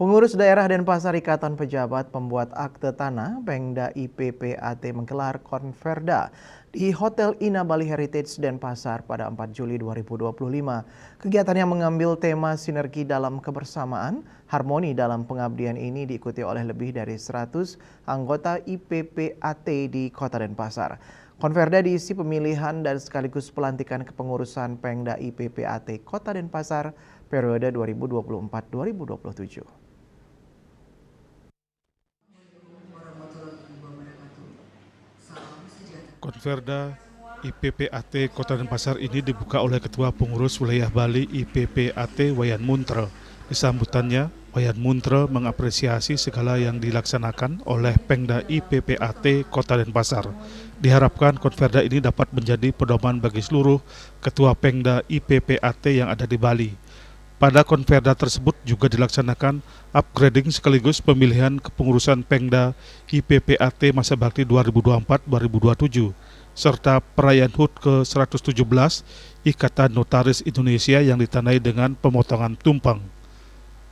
Pengurus daerah Denpasar Ikatan Pejabat Pembuat Akte Tanah Pengda IPPAT menggelar konferda di Hotel Ina Bali Heritage Denpasar pada 4 Juli 2025. Kegiatan yang mengambil tema sinergi dalam kebersamaan, harmoni dalam pengabdian ini diikuti oleh lebih dari 100 anggota IPPAT di Kota Denpasar. Konferda diisi pemilihan dan sekaligus pelantikan kepengurusan Pengda IPPAT Kota Denpasar periode 2024-2027. Konferda IPPAT Kota Denpasar ini dibuka oleh Ketua Pengurus Wilayah Bali IPPAT Wayan Muntre. Di sambutannya, Wayan Muntre mengapresiasi segala yang dilaksanakan oleh Pengda IPPAT Kota Denpasar. Diharapkan konferda ini dapat menjadi pedoman bagi seluruh Ketua Pengda IPPAT yang ada di Bali. Pada konferda tersebut juga dilaksanakan upgrading sekaligus pemilihan kepengurusan Pengda IPPAT masa bakti 2024-2027 serta perayaan HUT ke-117 Ikatan Notaris Indonesia yang ditandai dengan pemotongan tumpeng.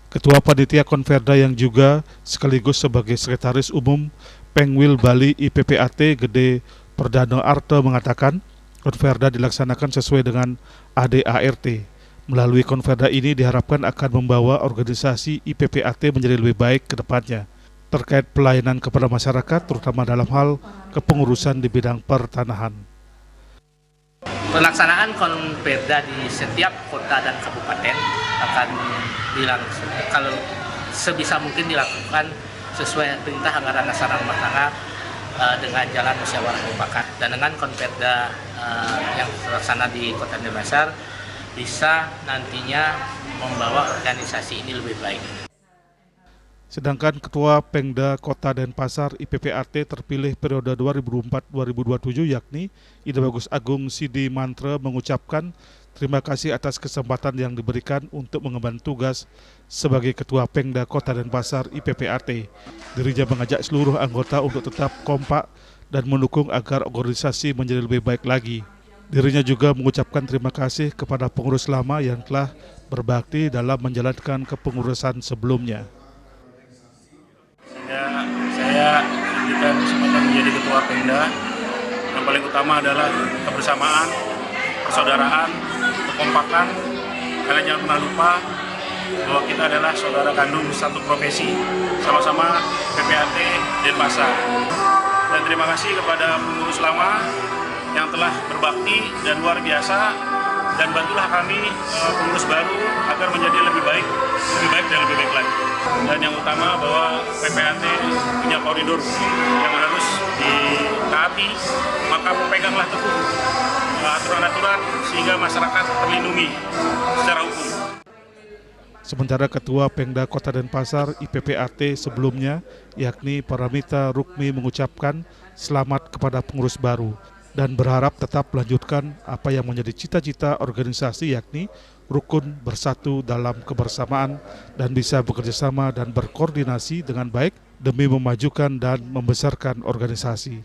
Ketua Panitia Konferda yang juga sekaligus sebagai Sekretaris Umum Pengwil Bali IPPAT Gede Perdana Arte mengatakan konferda dilaksanakan sesuai dengan ADART. Melalui konferda ini diharapkan akan membawa organisasi IPPAT menjadi lebih baik ke depannya terkait pelayanan kepada masyarakat terutama dalam hal kepengurusan di bidang pertanahan. Pelaksanaan konferda di setiap kota dan kabupaten akan kalau sebisa mungkin dilakukan sesuai perintah anggaran nasional rumah tangga dengan jalan musyawarah mufakat, dan dengan konferda yang terlaksana di Kota Denpasar bisa nantinya membawa organisasi ini lebih baik. Sedangkan Ketua Pengda Kota Denpasar IPPAT terpilih periode 2024-2027 yakni Ida Bagus Agung Sidi Mantre mengucapkan terima kasih atas kesempatan yang diberikan untuk mengemban tugas sebagai Ketua Pengda Kota Denpasar IPPAT. Dirinya mengajak seluruh anggota untuk tetap kompak dan mendukung agar organisasi menjadi lebih baik lagi. Dirinya juga mengucapkan terima kasih kepada pengurus lama yang telah berbakti dalam menjalankan kepengurusan sebelumnya. Saya diberikan kesempatan menjadi Ketua Pengda. Yang paling utama adalah kebersamaan, persaudaraan, kekompakan. Karena jangan pernah lupa bahwa kita adalah saudara kandung satu profesi, sama-sama PPAT Denpasar. Dan terima kasih kepada pengurus lama yang telah berbakti dan luar biasa, dan bantulah kami pengurus baru agar menjadi lebih baik dan lebih baik lagi. Dan yang utama bahwa PPAT punya koridor yang harus ditaati, maka peganglah teguh aturan-aturan sehingga masyarakat terlindungi secara hukum. Sementara Ketua Pengda Kota Denpasar IPPAT sebelumnya yakni Paramita Rukmi mengucapkan selamat kepada pengurus baru dan berharap tetap melanjutkan apa yang menjadi cita-cita organisasi yakni rukun bersatu dalam kebersamaan dan bisa bekerjasama dan berkoordinasi dengan baik demi memajukan dan membesarkan organisasi.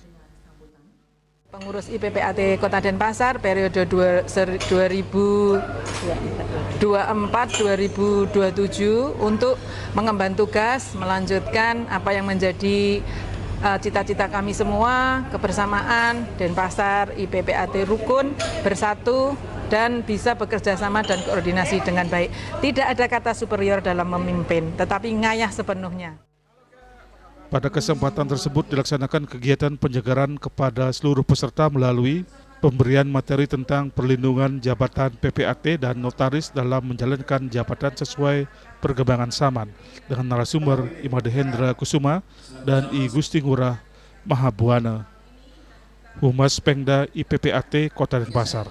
Pengurus IPPAT Kota Denpasar periode 2024-2027 untuk mengemban tugas melanjutkan apa yang menjadi cita-cita kami semua, kebersamaan Denpasar IPPAT rukun, bersatu, dan bisa bekerja sama dan koordinasi dengan baik. Tidak ada kata superior dalam memimpin, tetapi ngayah sepenuhnya. Pada kesempatan tersebut dilaksanakan kegiatan penjagaan kepada seluruh peserta melalui pemberian materi tentang perlindungan jabatan PPAT dan notaris dalam menjalankan jabatan sesuai perkembangan zaman dengan narasumber Imade Hendra Kusuma dan I Gusti Ngurah Mahabuana, Humas Pengda IPPAT Kota Denpasar.